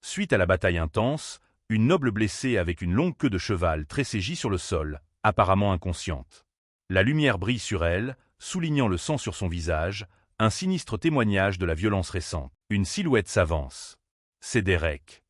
Suite à la bataille intense, une noble blessée avec une longue queue de cheval tressaillit sur le sol, apparemment inconsciente. La lumière brille sur elle, soulignant le sang sur son visage, un sinistre témoignage de la violence récente. Une silhouette s'avance. C'est Derek.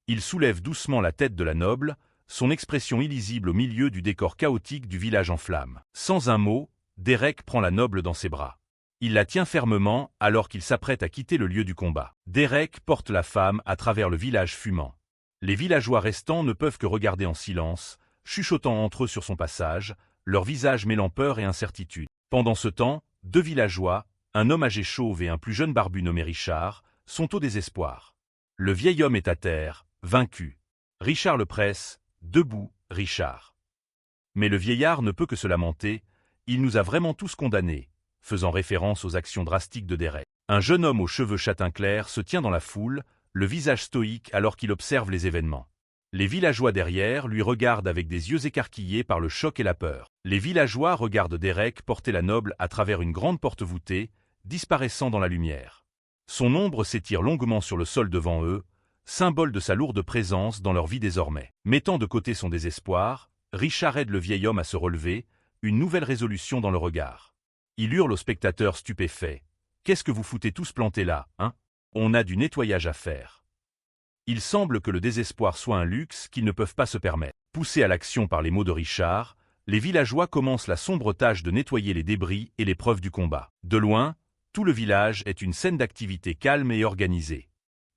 Il soulève doucement la tête de la noble, son expression illisible au milieu du décor chaotique du village en flammes. Sans un mot, Derek prend la noble dans ses bras. Il la tient fermement alors qu'il s'apprête à quitter le lieu du combat. Derek porte la femme à travers le village fumant. Les villageois restants ne peuvent que regarder en silence, chuchotant entre eux sur son passage, leurs visages mêlant peur et incertitude. Pendant ce temps, deux villageois, un homme âgé chauve et un plus jeune barbu nommé Richard, sont au désespoir. Le vieil homme est à terre, vaincu. Richard le presse, debout, Richard. Mais le vieillard ne peut que se lamenter, il nous a vraiment tous condamnés, faisant référence aux actions drastiques de Derek. Un jeune homme aux cheveux châtain clair se tient dans la foule, le visage stoïque alors qu'il observe les événements. Les villageois derrière lui regardent avec des yeux écarquillés par le choc et la peur. Les villageois regardent Derek porter la noble à travers une grande porte voûtée, disparaissant dans la lumière. Son ombre s'étire longuement sur le sol devant eux, symbole de sa lourde présence dans leur vie désormais. Mettant de côté son désespoir, Richard aide le vieil homme à se relever, une nouvelle résolution dans le regard. Il hurle aux spectateurs stupéfaits. « Qu'est-ce que vous foutez tous plantés là, hein? On a du nettoyage à faire. » Il semble que le désespoir soit un luxe qu'ils ne peuvent pas se permettre. Poussés à l'action par les mots de Richard, les villageois commencent la sombre tâche de nettoyer les débris et les preuves du combat. De loin, tout le village est une scène d'activité calme et organisée.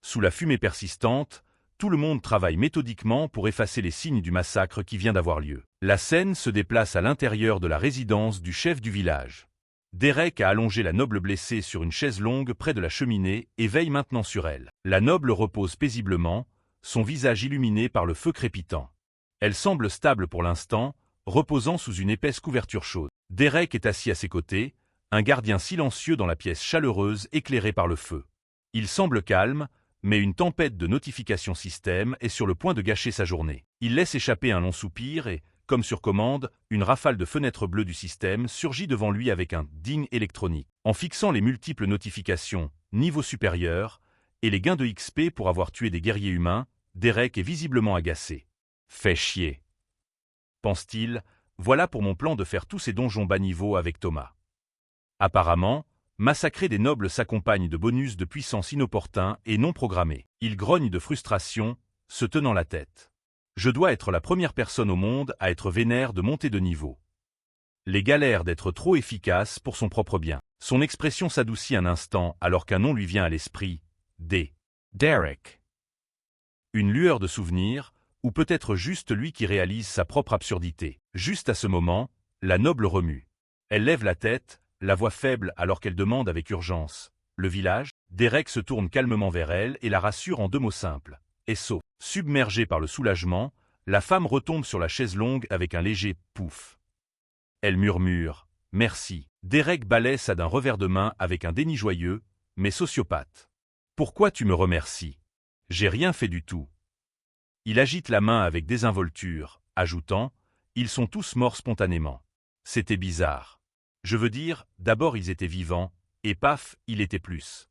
Sous la fumée persistante, tout le monde travaille méthodiquement pour effacer les signes du massacre qui vient d'avoir lieu. La scène se déplace à l'intérieur de la résidence du chef du village. Derek a allongé la noble blessée sur une chaise longue près de la cheminée et veille maintenant sur elle. La noble repose paisiblement, son visage illuminé par le feu crépitant. Elle semble stable pour l'instant, reposant sous une épaisse couverture chaude. Derek est assis à ses côtés, un gardien silencieux dans la pièce chaleureuse éclairée par le feu. Il semble calme, mais une tempête de notifications système est sur le point de gâcher sa journée. Il laisse échapper un long soupir et, comme sur commande, une rafale de fenêtres bleues du système surgit devant lui avec un ding électronique. En fixant les multiples notifications, niveau supérieur, et les gains de XP pour avoir tué des guerriers humains, Derek est visiblement agacé. Fait chier. Pense-t-il, voilà pour mon plan de faire tous ces donjons bas niveau avec Thomas. Apparemment, massacrer des nobles s'accompagne de bonus de puissance inopportuns et non programmés. Il grogne de frustration, se tenant la tête. Je dois être la première personne au monde à être vénère de monter de niveau. Les galères d'être trop efficace pour son propre bien. Son expression s'adoucit un instant alors qu'un nom lui vient à l'esprit. Derek. Une lueur de souvenir, ou peut-être juste lui qui réalise sa propre absurdité. Juste à ce moment, la noble remue. Elle lève la tête, la voix faible alors qu'elle demande avec urgence. Le village? Derek se tourne calmement vers elle et la rassure en deux mots simples. SO. Submergée par le soulagement, la femme retombe sur la chaise longue avec un léger pouf. Elle murmure « Merci ». Derek balaie ça d'un revers de main avec un déni joyeux, mais sociopathe. « Pourquoi tu me remercies? J'ai rien fait du tout. » Il agite la main avec désinvolture, ajoutant « Ils sont tous morts spontanément. C'était bizarre. Je veux dire, d'abord ils étaient vivants, et paf, il était plus. »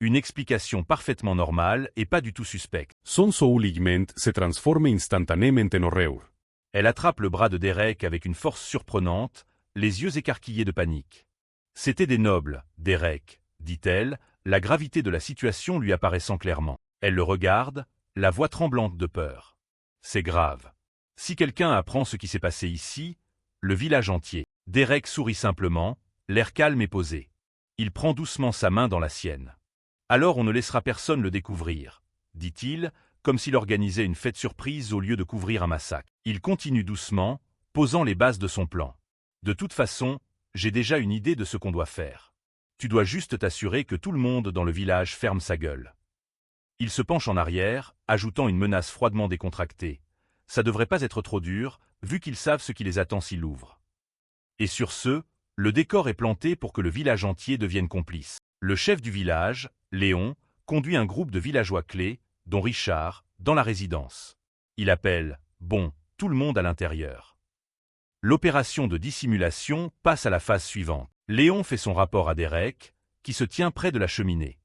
Une explication parfaitement normale et pas du tout suspecte. Son souligment se transforma instantanément en horreur. Elle attrape le bras de Derek avec une force surprenante, les yeux écarquillés de panique. C'était des nobles, Derek, dit-elle, la gravité de la situation lui apparaissant clairement. Elle le regarde, la voix tremblante de peur. C'est grave. Si quelqu'un apprend ce qui s'est passé ici, le village entier. Derek sourit simplement, l'air calme et posé. Il prend doucement sa main dans la sienne. Alors on ne laissera personne le découvrir, dit-il, comme s'il organisait une fête surprise au lieu de couvrir un massacre. Il continue doucement, posant les bases de son plan. De toute façon, j'ai déjà une idée de ce qu'on doit faire. Tu dois juste t'assurer que tout le monde dans le village ferme sa gueule. Il se penche en arrière, ajoutant une menace froidement décontractée. Ça devrait pas être trop dur, vu qu'ils savent ce qui les attend s'ils l'ouvrent. Et sur ce, le décor est planté pour que le village entier devienne complice. Le chef du village, Léon, conduit un groupe de villageois clés, dont Richard, dans la résidence. Il appelle « Bon, tout le monde à l'intérieur ». L'opération de dissimulation passe à la phase suivante. Léon fait son rapport à Derek, qui se tient près de la cheminée.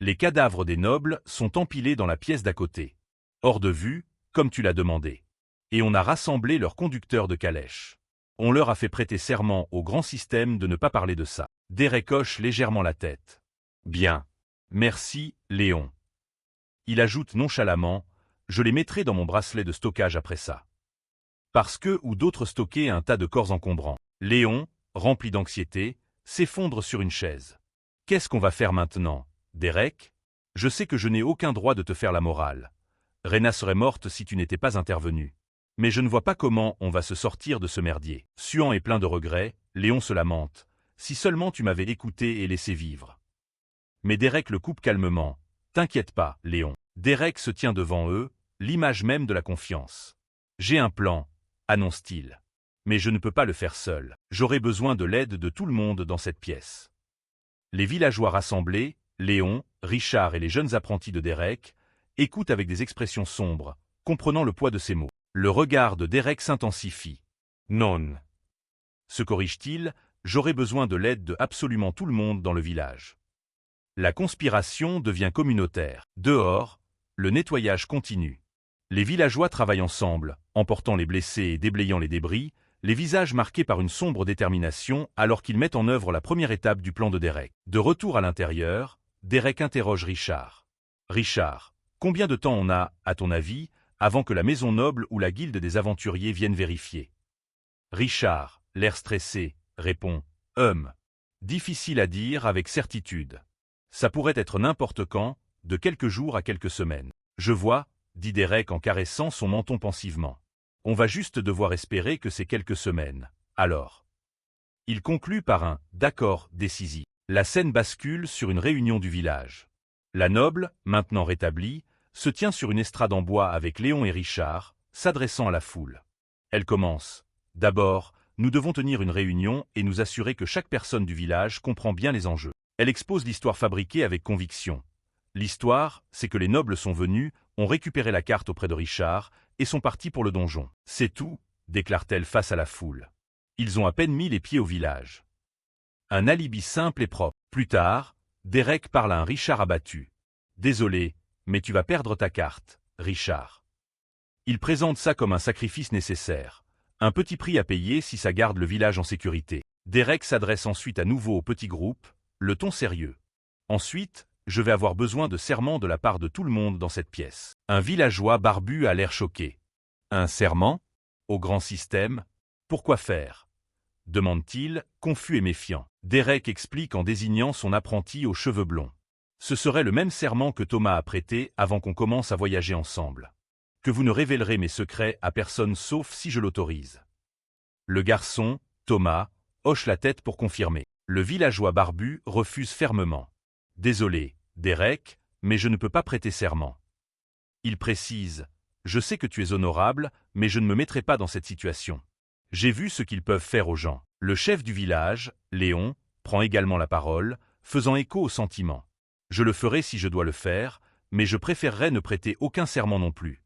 Les cadavres des nobles sont empilés dans la pièce d'à côté. Hors de vue, comme tu l'as demandé. Et on a rassemblé leurs conducteurs de calèche. On leur a fait prêter serment au grand système de ne pas parler de ça. Derek hoche légèrement la tête. Bien. Merci, Léon. Il ajoute nonchalamment, je les mettrai dans mon bracelet de stockage après ça. Parce que ou d'autres stocker un tas de corps encombrants. Léon, rempli d'anxiété, s'effondre sur une chaise. Qu'est-ce qu'on va faire maintenant, Derek? Je sais que je n'ai aucun droit de te faire la morale. Rena serait morte si tu n'étais pas intervenu. Mais je ne vois pas comment on va se sortir de ce merdier. Suant et plein de regrets, Léon se lamente. Si seulement tu m'avais écouté et laissé vivre. Mais Derek le coupe calmement. T'inquiète pas, Léon. Derek se tient devant eux, l'image même de la confiance. J'ai un plan, annonce-t-il. Mais je ne peux pas le faire seul. J'aurai besoin de l'aide de tout le monde dans cette pièce. Les villageois rassemblés, Léon, Richard et les jeunes apprentis de Derek, écoutent avec des expressions sombres, comprenant le poids de ces mots. Le regard de Derek s'intensifie. Non. Se corrige-t-il, j'aurai besoin de l'aide de absolument tout le monde dans le village. La conspiration devient communautaire. Dehors, le nettoyage continue. Les villageois travaillent ensemble, emportant les blessés et déblayant les débris, les visages marqués par une sombre détermination alors qu'ils mettent en œuvre la première étape du plan de Derek. De retour à l'intérieur, Derek interroge Richard. Richard, combien de temps on a, à ton avis, avant que la maison noble ou la guilde des aventuriers viennent vérifier? Richard, l'air stressé, répond « Difficile à dire avec certitude. Ça pourrait être n'importe quand, de quelques jours à quelques semaines. Je vois, dit Derek en caressant son menton pensivement. On va juste devoir espérer que c'est quelques semaines, alors. Il conclut par un « d'accord » décisif. La scène bascule sur une réunion du village. La noble, maintenant rétablie, se tient sur une estrade en bois avec Léon et Richard, s'adressant à la foule. Elle commence. D'abord, nous devons tenir une réunion et nous assurer que chaque personne du village comprend bien les enjeux. Elle expose l'histoire fabriquée avec conviction. L'histoire, c'est que les nobles sont venus, ont récupéré la carte auprès de Richard et sont partis pour le donjon. C'est tout, déclare-t-elle face à la foule. Ils ont à peine mis les pieds au village. Un alibi simple et propre. Plus tard, Derek parle à un Richard abattu. Désolé, mais tu vas perdre ta carte, Richard. Il présente ça comme un sacrifice nécessaire. Un petit prix à payer si ça garde le village en sécurité. Derek s'adresse ensuite à nouveau au petit groupe, le ton sérieux. Ensuite, je vais avoir besoin de serments de la part de tout le monde dans cette pièce. Un villageois barbu a l'air choqué. Un serment? Au grand système? Pourquoi faire? Demande-t-il, confus et méfiant. Derek explique en désignant son apprenti aux cheveux blonds. Ce serait le même serment que Thomas a prêté avant qu'on commence à voyager ensemble. Que vous ne révélerez mes secrets à personne sauf si je l'autorise. Le garçon, Thomas, hoche la tête pour confirmer. Le villageois barbu refuse fermement. Désolé, Derek, mais je ne peux pas prêter serment. Il précise, je sais que tu es honorable, mais je ne me mettrai pas dans cette situation. J'ai vu ce qu'ils peuvent faire aux gens. Le chef du village, Léon, prend également la parole, faisant écho au sentiment. Je le ferai si je dois le faire, mais je préférerais ne prêter aucun serment non plus.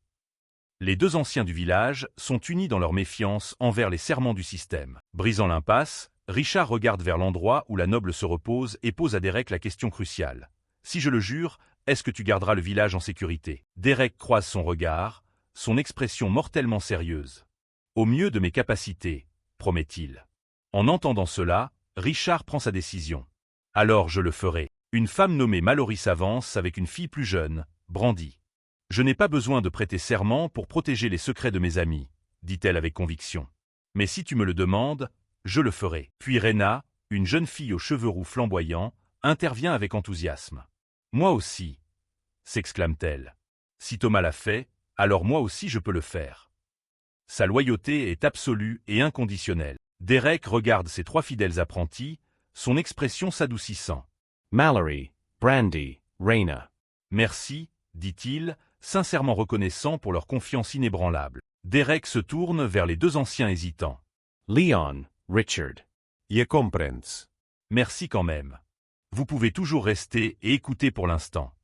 Les deux anciens du village sont unis dans leur méfiance envers les serments du système. Brisant l'impasse, Richard regarde vers l'endroit où la noble se repose et pose à Derek la question cruciale. Si je le jure, est-ce que tu garderas le village en sécurité? Derek croise son regard, son expression mortellement sérieuse. Au mieux de mes capacités, promet-il. En entendant cela, Richard prend sa décision. Alors je le ferai. Une femme nommée Mallory s'avance avec une fille plus jeune, Brandy. Je n'ai pas besoin de prêter serment pour protéger les secrets de mes amis, dit-elle avec conviction. Mais si tu me le demandes, je le ferai. Puis Rena, une jeune fille aux cheveux roux flamboyants, intervient avec enthousiasme. Moi aussi, s'exclame-t-elle. Si Thomas l'a fait, alors moi aussi je peux le faire. Sa loyauté est absolue et inconditionnelle. Derek regarde ses trois fidèles apprentis, son expression s'adoucissant. Mallory, Brandy, Rena. Merci, dit-il, sincèrement reconnaissant pour leur confiance inébranlable. Derek se tourne vers les deux anciens hésitants. Leon, Richard. Je comprends. Merci quand même. Vous pouvez toujours rester et écouter pour l'instant.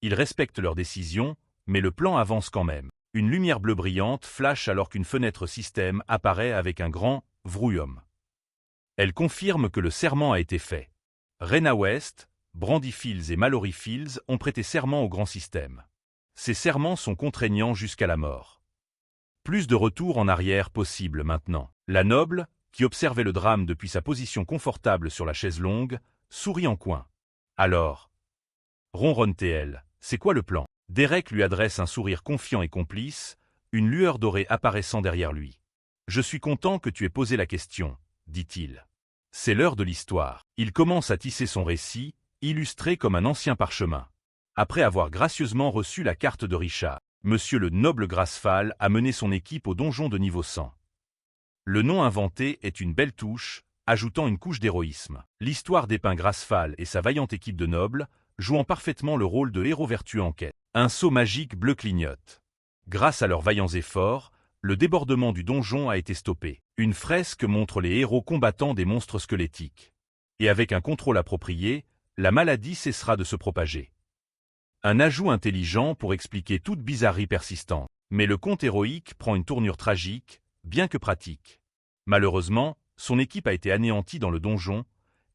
Ils respectent leur décision, mais le plan avance quand même. Une lumière bleue brillante flash alors qu'une fenêtre système apparaît avec un grand « vroom ». Elle confirme que le serment a été fait. Rena West, Brandy Fields et Mallory Fields ont prêté serment au grand système. Ces serments sont contraignants jusqu'à la mort. Plus de retour en arrière possible maintenant. La noble, qui observait le drame depuis sa position confortable sur la chaise longue, sourit en coin. Alors, ronronne-t-elle, c'est quoi le plan? Derek lui adresse un sourire confiant et complice, une lueur dorée apparaissant derrière lui. Je suis content que tu aies posé la question, dit-il. C'est l'heure de l'histoire. Il commence à tisser son récit, illustré comme un ancien parchemin. Après avoir gracieusement reçu la carte de Richard, Monsieur le noble Grasfall a mené son équipe au donjon de niveau 100. Le nom inventé est une belle touche, ajoutant une couche d'héroïsme. L'histoire dépeint Grasfall et sa vaillante équipe de nobles, jouant parfaitement le rôle de héros vertueux en quête. Un sceau magique bleu clignote. Grâce à leurs vaillants efforts, le débordement du donjon a été stoppé. Une fresque montre les héros combattant des monstres squelettiques. Et avec un contrôle approprié, la maladie cessera de se propager. Un ajout intelligent pour expliquer toute bizarrerie persistante. Mais le conte héroïque prend une tournure tragique, bien que pratique. Malheureusement, son équipe a été anéantie dans le donjon,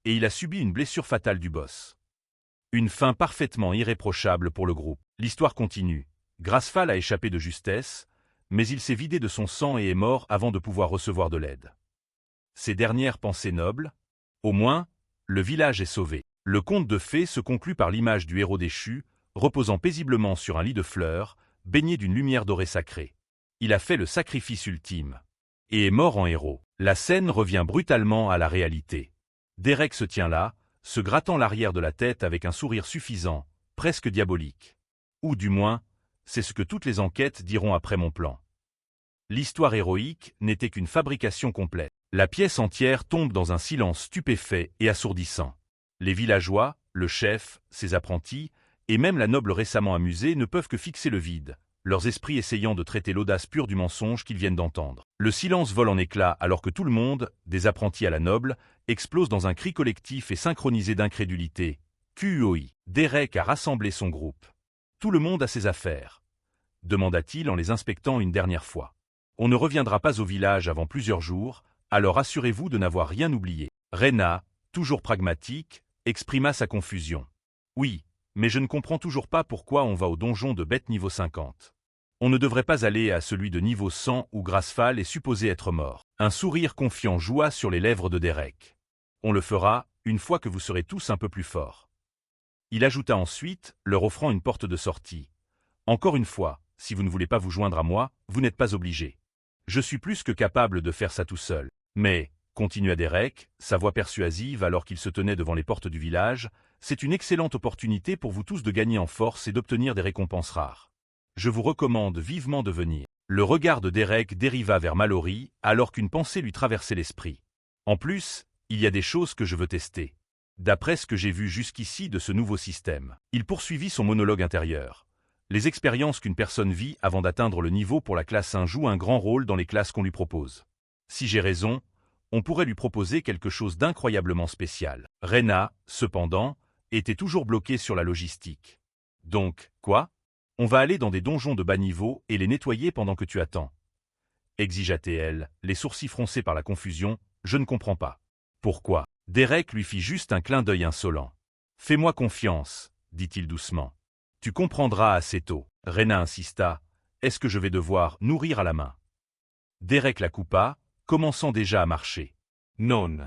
et il a subi une blessure fatale du boss. Une fin parfaitement irréprochable pour le groupe. L'histoire continue. Grasfall a échappé de justesse, mais il s'est vidé de son sang et est mort avant de pouvoir recevoir de l'aide. Ces dernières pensées nobles? Au moins, le village est sauvé. Le conte de fées se conclut par l'image du héros déchu, reposant paisiblement sur un lit de fleurs, baigné d'une lumière dorée sacrée. Il a fait le sacrifice ultime. Et est mort en héros. La scène revient brutalement à la réalité. Derek se tient là, se grattant l'arrière de la tête avec un sourire suffisant, presque diabolique. Ou du moins, c'est ce que toutes les enquêtes diront après mon plan. L'histoire héroïque n'était qu'une fabrication complète. La pièce entière tombe dans un silence stupéfait et assourdissant. Les villageois, le chef, ses apprentis, et même la noble récemment amusée ne peuvent que fixer le vide, leurs esprits essayant de traiter l'audace pure du mensonge qu'ils viennent d'entendre. Le silence vole en éclats alors que tout le monde, des apprentis à la noble, explose dans un cri collectif et synchronisé d'incrédulité. QOI. Derek a rassemblé son groupe. Tout le monde a ses affaires, demanda-t-il en les inspectant une dernière fois. On ne reviendra pas au village avant plusieurs jours, alors assurez-vous de n'avoir rien oublié. Rena, toujours pragmatique, exprima sa confusion. Oui, mais je ne comprends toujours pas pourquoi on va au donjon de bête niveau 50. On ne devrait pas aller à celui de niveau 100 où Grasfall est supposé être mort. Un sourire confiant joua sur les lèvres de Derek. On le fera, une fois que vous serez tous un peu plus forts. Il ajouta ensuite, leur offrant une porte de sortie. Encore une fois, si vous ne voulez pas vous joindre à moi, vous n'êtes pas obligé. Je suis plus que capable de faire ça tout seul. Mais, continua Derek, sa voix persuasive alors qu'il se tenait devant les portes du village, c'est une excellente opportunité pour vous tous de gagner en force et d'obtenir des récompenses rares. Je vous recommande vivement de venir. Le regard de Derek dériva vers Mallory alors qu'une pensée lui traversait l'esprit. En plus, il y a des choses que je veux tester. D'après ce que j'ai vu jusqu'ici de ce nouveau système. Il poursuivit son monologue intérieur. Les expériences qu'une personne vit avant d'atteindre le niveau pour la classe 1 jouent un grand rôle dans les classes qu'on lui propose. Si j'ai raison, on pourrait lui proposer quelque chose d'incroyablement spécial. Rena, cependant, était toujours bloquée sur la logistique. Donc, quoi? On va aller dans des donjons de bas niveau et les nettoyer pendant que tu attends. Exigea-t-elle, les sourcils froncés par la confusion, je ne comprends pas. Pourquoi? Derek lui fit juste un clin d'œil insolent. Fais-moi confiance, dit-il doucement. Tu comprendras assez tôt. Rena insista. Est-ce que je vais devoir nourrir à la main? Derek la coupa, commençant déjà à marcher. Non.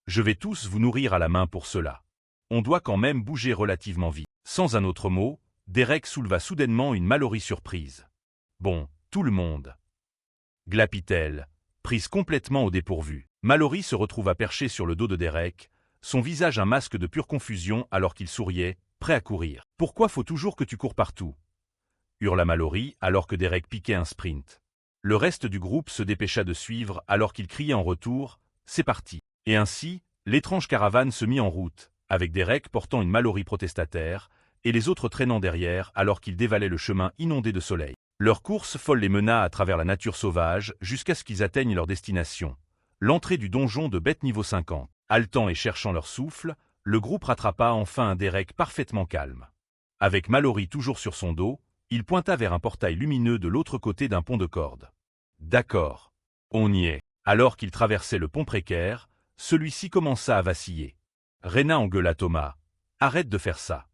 Je vais tous vous nourrir à la main pour cela. On doit quand même bouger relativement vite. Sans un autre mot, Derek souleva soudainement une Mallory surprise. Bon, tout le monde. Glapit-elle, prise complètement au dépourvu. Mallory se retrouva perchée sur le dos de Derek, son visage un masque de pure confusion alors qu'il souriait, prêt à courir. Pourquoi faut toujours que tu cours partout? Hurla Mallory alors que Derek piquait un sprint. Le reste du groupe se dépêcha de suivre alors qu'il criait en retour « C'est parti !» Et ainsi, l'étrange caravane se mit en route, avec Derek portant une Mallory protestataire, et les autres traînant derrière alors qu'ils dévalaient le chemin inondé de soleil. Leur course folle les mena à travers la nature sauvage jusqu'à ce qu'ils atteignent leur destination, l'entrée du donjon de bête niveau 50. Haletant et cherchant leur souffle, le groupe rattrapa enfin un Derek parfaitement calme. Avec Mallory toujours sur son dos, il pointa vers un portail lumineux de l'autre côté d'un pont de corde. D'accord. On y est. Alors qu'il traversait le pont précaire, celui-ci commença à vaciller. Rena engueula Thomas. arrête de faire ça.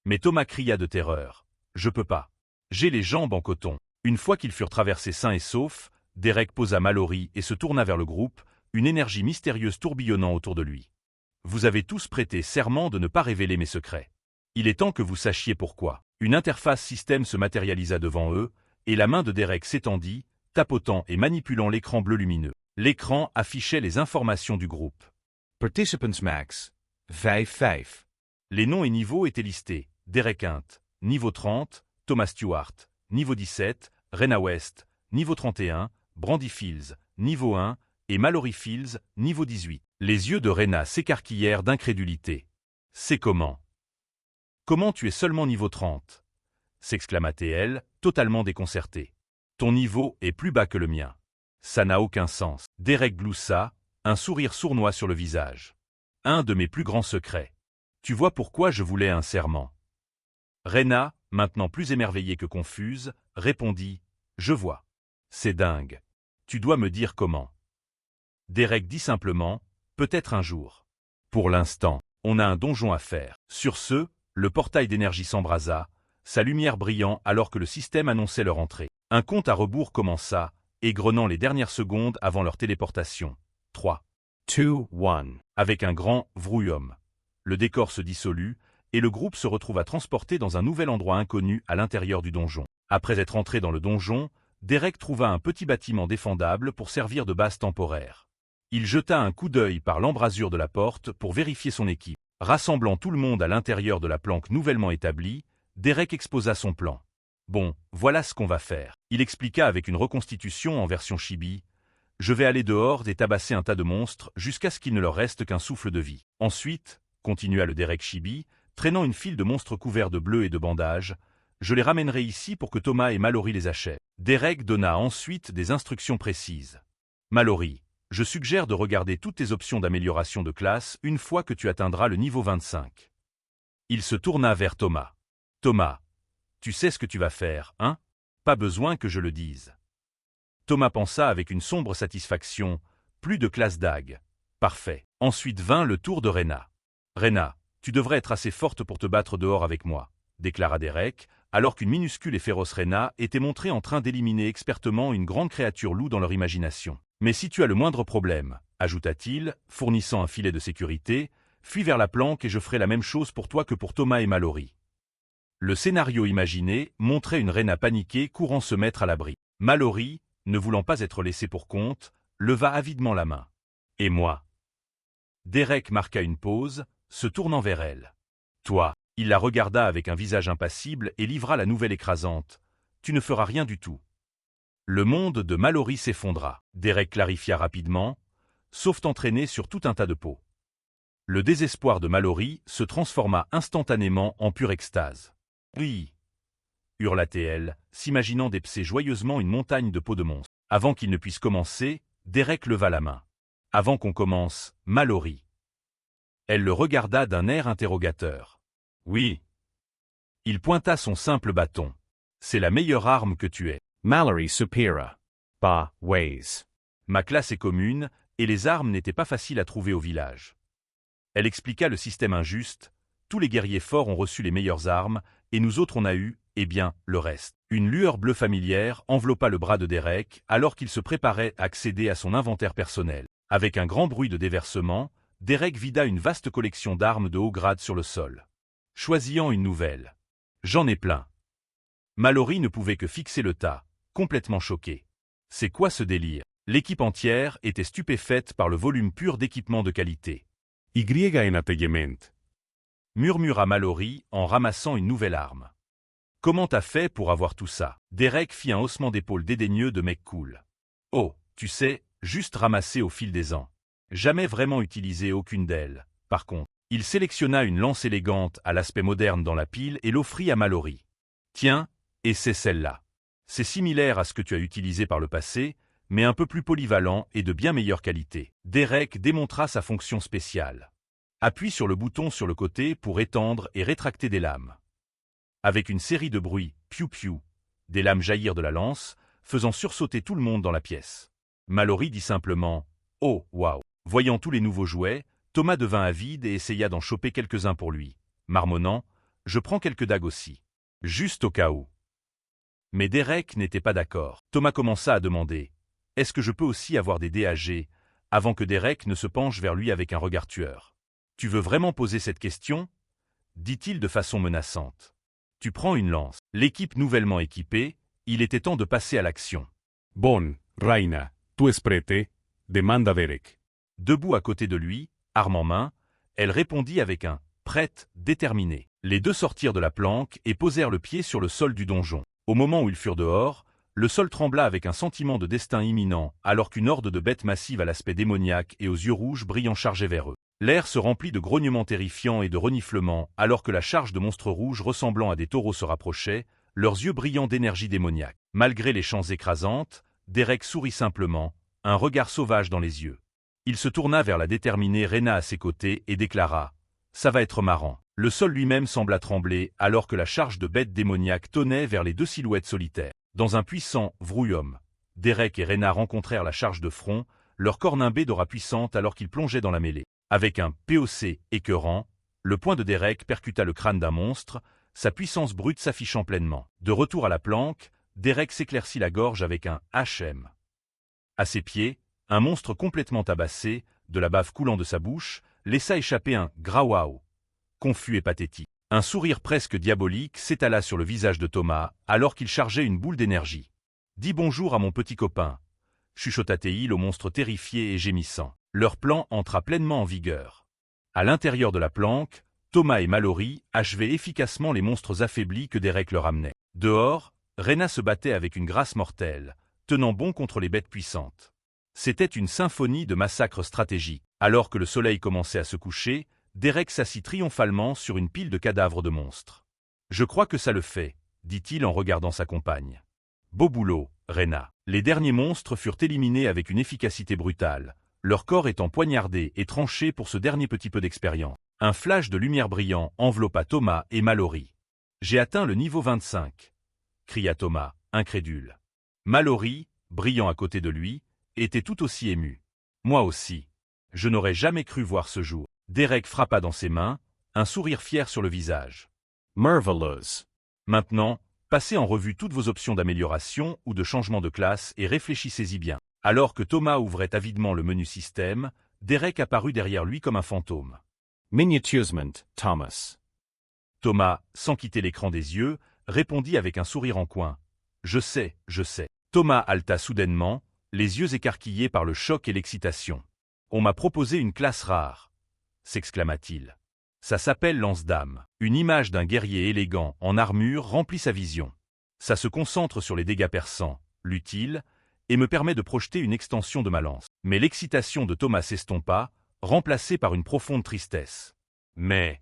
Mais Thomas cria de terreur. Je peux pas. J'ai les jambes en coton. Une fois qu'ils furent traversés sains et saufs, Derek posa Mallory et se tourna vers le groupe, une énergie mystérieuse tourbillonnant autour de lui. Vous avez tous prêté serment de ne pas révéler mes secrets. Il est temps que vous sachiez pourquoi. Une interface système se matérialisa devant eux, et la main de Derek s'étendit, tapotant et manipulant l'écran bleu lumineux. L'écran affichait les informations du groupe. Participants max 5. Les noms et niveaux étaient listés. Derek Hint, niveau 30, Thomas Stewart, niveau 17, Rena West, niveau 31, Brandy Fields, niveau 1, et Mallory Fields, niveau 18. Les yeux de Rena s'écarquillèrent d'incrédulité. C'est comment? Comment tu es seulement niveau 30? S'exclama-t-elle, totalement déconcertée. Ton niveau est plus bas que le mien. Ça n'a aucun sens. Derek gloussa, un sourire sournois sur le visage. Un de mes plus grands secrets. Tu vois pourquoi je voulais un serment. Rena, maintenant plus émerveillée que confuse, répondit « Je vois. C'est dingue. Tu dois me dire comment. » Derek dit simplement « Peut-être un jour. Pour l'instant, on a un donjon à faire. » Sur ce, le portail d'énergie s'embrasa, sa lumière brillant alors que le système annonçait leur entrée. Un compte à rebours commença, égrenant les dernières secondes avant leur téléportation. 3, 2, 1. Avec un grand « vrouillum ». Le décor se dissolut, et le groupe se retrouva transporté dans un nouvel endroit inconnu à l'intérieur du donjon. Après être entré dans le donjon, Derek trouva un petit bâtiment défendable pour servir de base temporaire. Il jeta un coup d'œil par l'embrasure de la porte pour vérifier son équipe. Rassemblant tout le monde à l'intérieur de la planque nouvellement établie, Derek exposa son plan. Bon, voilà ce qu'on va faire. Il expliqua avec une reconstitution en version chibi. Je vais aller dehors et tabasser un tas de monstres jusqu'à ce qu'il ne leur reste qu'un souffle de vie. Ensuite, continua le Derek chibi, traînant une file de monstres couverts de bleu et de bandages, je les ramènerai ici pour que Thomas et Mallory les achèvent. Derek donna ensuite des instructions précises. Mallory, je suggère de regarder toutes tes options d'amélioration de classe une fois que tu atteindras le niveau 25. Il se tourna vers Thomas. Thomas, tu sais ce que tu vas faire, hein? Pas besoin que je le dise. Thomas pensa avec une sombre satisfaction, plus de classe d'ag. Parfait. Ensuite vint le tour de Rena. Rena, tu devrais être assez forte pour te battre dehors avec moi, déclara Derek, alors qu'une minuscule et féroce Rena était montrée en train d'éliminer expertement une grande créature loup dans leur imagination. Mais si tu as le moindre problème, ajouta-t-il, fournissant un filet de sécurité, fuis vers la planque et je ferai la même chose pour toi que pour Thomas et Mallory. Le scénario imaginé montrait une Rena paniquée courant se mettre à l'abri. Mallory, ne voulant pas être laissé pour compte, leva avidement la main. Et moi? Derek marqua une pause, se tournant vers elle. Toi, il la regarda avec un visage impassible et livra la nouvelle écrasante. Tu ne feras rien du tout. Le monde de Mallory s'effondra. Derek clarifia rapidement, sauf t'entraîner sur tout un tas de peaux. Le désespoir de Mallory se transforma instantanément en pure extase. Oui, hurla-t-elle, s'imaginant dépcer joyeusement une montagne de peaux de monstre. Avant qu'il ne puisse commencer, Derek leva la main. Avant qu'on commence, Mallory. Elle le regarda d'un air interrogateur. Oui. Il pointa son simple bâton. C'est la meilleure arme que tu aies. Mallory supera. Ba ways. Ma classe est commune, et les armes n'étaient pas faciles à trouver au village. Elle expliqua le système injuste. Tous les guerriers forts ont reçu les meilleures armes, et nous autres on a eu, eh bien, le reste. Une lueur bleue familière enveloppa le bras de Derek alors qu'il se préparait à accéder à son inventaire personnel. Avec un grand bruit de déversement, Derek vida une vaste collection d'armes de haut grade sur le sol. Choisissant une nouvelle. J'en ai plein. Mallory ne pouvait que fixer le tas, complètement choqué. C'est quoi ce délire? L'équipe entière était stupéfaite par le volume pur d'équipements de qualité. Y en atellement. Murmura Mallory en ramassant une nouvelle arme. Comment t'as fait pour avoir tout ça? Derek fit un haussement d'épaule dédaigneux de mec cool. Oh, tu sais, juste ramassé au fil des ans. Jamais vraiment utilisé aucune d'elles. Par contre, il sélectionna une lance élégante à l'aspect moderne dans la pile et l'offrit à Mallory. Tiens, et c'est celle-là. C'est similaire à ce que tu as utilisé par le passé, mais un peu plus polyvalent et de bien meilleure qualité. Derek démontra sa fonction spéciale. Appuie sur le bouton sur le côté pour étendre et rétracter des lames. Avec une série de bruits, piou-piou, des lames jaillirent de la lance, faisant sursauter tout le monde dans la pièce. Mallory dit simplement « Oh, waouh !» Voyant tous les nouveaux jouets, Thomas devint avide et essaya d'en choper quelques-uns pour lui. marmonnant, je prends quelques dagues aussi. Juste au cas où. Mais Derek n'était pas d'accord. Thomas commença à demander « Est-ce que je peux aussi avoir des DAG ?» avant que Derek ne se penche vers lui avec un regard tueur. « Tu veux vraiment poser cette question ?» dit-il de façon menaçante. « Tu prends une lance. » L'équipe nouvellement équipée, il était temps de passer à l'action. Bon, Raina, tu es prête? Demanda Derek. Debout à côté de lui, arme en main, elle répondit avec un « prête, déterminée ». Les deux sortirent de la planque et posèrent le pied sur le sol du donjon. Au moment où ils furent dehors, le sol trembla avec un sentiment de destin imminent, alors qu'une horde de bêtes massives à l'aspect démoniaque et aux yeux rouges brillants chargeait vers eux. L'air se remplit de grognements terrifiants et de reniflements, alors que la charge de monstres rouges ressemblant à des taureaux se rapprochait, leurs yeux brillant d'énergie démoniaque. Malgré les chants écrasantes, Derek sourit simplement, un regard sauvage dans les yeux. Il se tourna vers la déterminée Rena à ses côtés et déclara « Ça va être marrant ». Le sol lui-même sembla trembler alors que la charge de bêtes démoniaques tonnait vers les deux silhouettes solitaires. Dans un puissant vrouillum, Derek et Rena rencontrèrent la charge de front, leur corps nimbé d'aura puissante alors qu'ils plongeaient dans la mêlée. Avec un POC écœurant, le poing de Derek percuta le crâne d'un monstre, sa puissance brute s'affichant pleinement. De retour à la planque, Derek s'éclaircit la gorge avec un HM. À ses pieds, un monstre complètement tabassé, de la bave coulant de sa bouche, laissa échapper un « grawao », confus et pathétique. Un sourire presque diabolique s'étala sur le visage de Thomas alors qu'il chargeait une boule d'énergie. « Dis bonjour à mon petit copain », chuchota-t-il au monstre terrifié et gémissant. Leur plan entra pleinement en vigueur. À l'intérieur de la planque, Thomas et Mallory achevaient efficacement les monstres affaiblis que Derek leur amenait. Dehors, Rena se battait avec une grâce mortelle, tenant bon contre les bêtes puissantes. C'était une symphonie de massacres stratégiques. Alors que le soleil commençait à se coucher, Derek s'assit triomphalement sur une pile de cadavres de monstres. « Je crois que ça le fait », dit-il en regardant sa compagne. « Beau boulot, Rena. » Les derniers monstres furent éliminés avec une efficacité brutale, leur corps étant poignardés et tranchés pour ce dernier petit peu d'expérience. Un flash de lumière brillant enveloppa Thomas et Mallory. « J'ai atteint le niveau 25 », cria Thomas, incrédule. Mallory, brillant à côté de lui, était tout aussi ému. « Moi aussi. Je n'aurais jamais cru voir ce jour. » Derek frappa dans ses mains, un sourire fier sur le visage. « Marvelous. » Maintenant, passez en revue toutes vos options d'amélioration ou de changement de classe et réfléchissez-y bien. Alors que Thomas ouvrait avidement le menu système, Derek apparut derrière lui comme un fantôme. « Miniaturesement, Thomas. » Thomas, sans quitter l'écran des yeux, répondit avec un sourire en coin. « Je sais, je sais. » Thomas halta soudainement, les yeux écarquillés par le choc et l'excitation. « On m'a proposé une classe rare. » s'exclama-t-il. Ça s'appelle lance-d'âme. Une image d'un guerrier élégant en armure remplit sa vision. Ça se concentre sur les dégâts perçants, lut-il, et me permet de projeter une extension de ma lance. Mais l'excitation de Thomas s'estompa, remplacée par une profonde tristesse. Mais...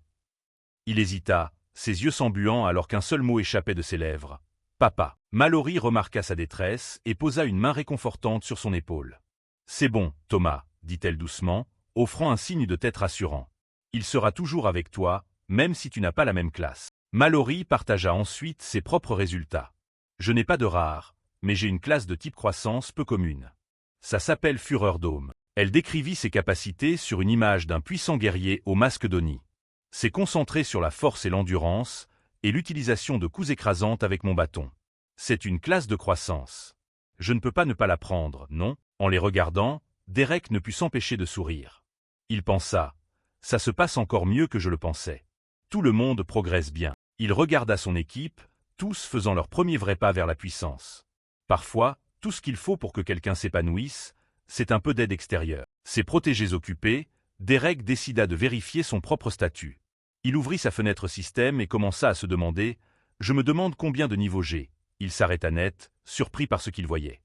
Il hésita, ses yeux s'embuant alors qu'un seul mot échappait de ses lèvres. « Papa ». Mallory remarqua sa détresse et posa une main réconfortante sur son épaule. « C'est bon, Thomas », dit-elle doucement, offrant un signe de tête rassurant. « Il sera toujours avec toi, même si tu n'as pas la même classe. » Mallory partagea ensuite ses propres résultats. « Je n'ai pas de rare, mais j'ai une classe de type croissance peu commune. Ça s'appelle Fureur d'Homme. » Elle décrivit ses capacités sur une image d'un puissant guerrier au masque d'Oni. « C'est concentré sur la force et l'endurance, et l'utilisation de coups écrasantes avec mon bâton. C'est une classe de croissance. Je ne peux pas ne pas la prendre, non ?» En les regardant, Derek ne put s'empêcher de sourire. Il pensa, « Ça se passe encore mieux que je le pensais. Tout le monde progresse bien. » Il regarda son équipe, tous faisant leur premier vrai pas vers la puissance. Parfois, tout ce qu'il faut pour que quelqu'un s'épanouisse, c'est un peu d'aide extérieure. Ses protégés occupés, Derek décida de vérifier son propre statut. Il ouvrit sa fenêtre système et commença à se demander « Je me demande combien de niveaux j'ai ?» Il s'arrêta net, surpris par ce qu'il voyait.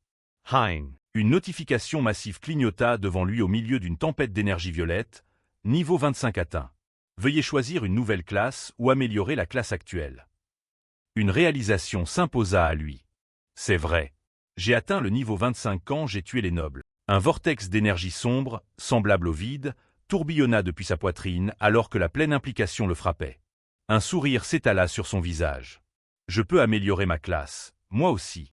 Hein. Une notification massive clignota devant lui au milieu d'une tempête d'énergie violette. Niveau 25 atteint. Veuillez choisir une nouvelle classe ou améliorer la classe actuelle. Une réalisation s'imposa à lui. C'est vrai. J'ai atteint le niveau 25 quand j'ai tué les nobles. Un vortex d'énergie sombre, semblable au vide, tourbillonna depuis sa poitrine alors que la pleine implication le frappait. Un sourire s'étala sur son visage. Je peux améliorer ma classe, moi aussi.